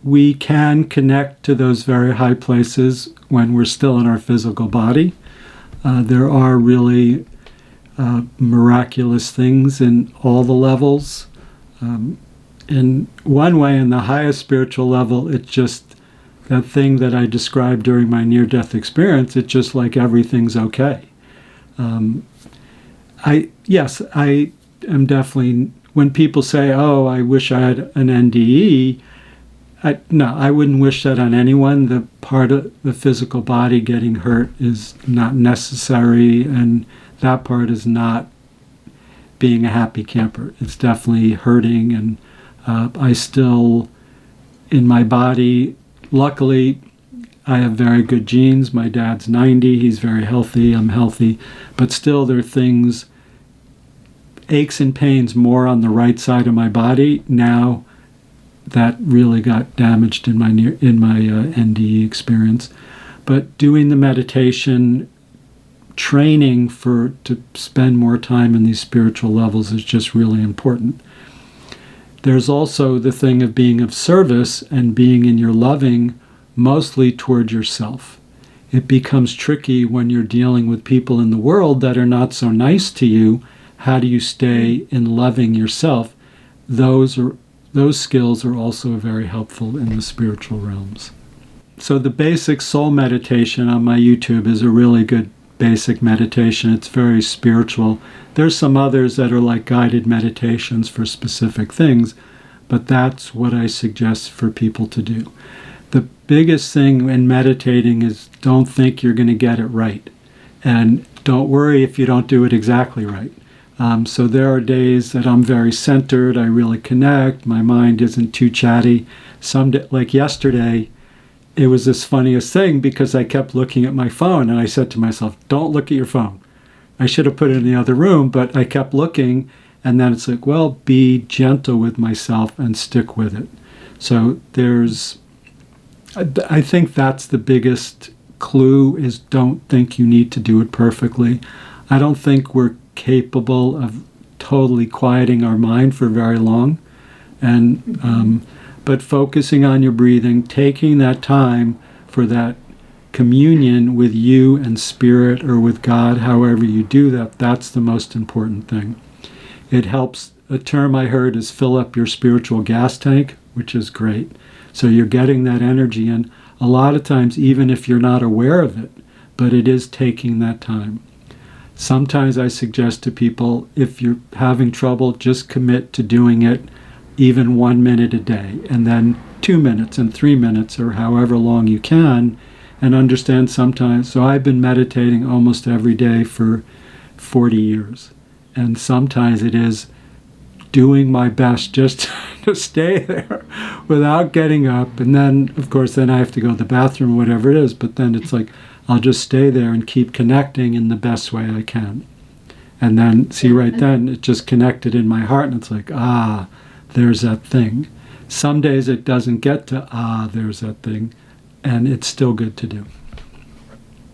we can connect to those very high places when we're still in our physical body. There are really miraculous things in all the levels. In one way, in the highest spiritual level, it's just that thing that I described during my near-death experience. It's just like everything's okay. I am definitely, when people say, oh, I wish I had an NDE, no, I wouldn't wish that on anyone. The part of the physical body getting hurt is not necessary, and that part is not being a happy camper. It's definitely hurting, and I still, in my body, luckily, I have very good genes. My dad's 90, he's very healthy, I'm healthy, but still there are things, aches and pains more on the right side of my body now that really got damaged in my NDE experience. But doing the meditation, training to spend more time in these spiritual levels is just really important. There's also the thing of being of service and being in your loving mostly toward yourself. It becomes tricky when you're dealing with people in the world that are not so nice to you. How do you stay in loving yourself? Those skills are also very helpful in the spiritual realms. So the basic soul meditation on my YouTube is a really good basic meditation. It's very spiritual. There's some others that are like guided meditations for specific things, but that's what I suggest for people to do. The biggest thing in meditating is don't think you're going to get it right. And don't worry if you don't do it exactly right. So there are days that I'm very centered, I really connect, my mind isn't too chatty. Some day, like yesterday, it was this funniest thing because I kept looking at my phone and I said to myself, don't look at your phone. I should have put it in the other room, but I kept looking, and then it's like, well, be gentle with myself and stick with it. So I think that's the biggest clue, is don't think you need to do it perfectly. I don't think we're capable of totally quieting our mind for very long. But focusing on your breathing, taking that time for that communion with you and spirit or with God, however you do that, that's the most important thing. It helps. A term I heard is fill up your spiritual gas tank, which is great. So you're getting that energy in. A lot of times, even if you're not aware of it, but it is taking that time. Sometimes I suggest to people, if you're having trouble, just commit to doing it even 1 minute a day, and then 2 minutes and 3 minutes, or however long you can, and understand sometimes. So I've been meditating almost every day for 40 years, and sometimes it is doing my best just to stay there without getting up, and then, of course, then I have to go to the bathroom, whatever it is, but then it's like, I'll just stay there and keep connecting in the best way I can. And then, see, right then, it just connected in my heart, and it's like, there's that thing. Some days it doesn't get to, there's that thing, and it's still good to do.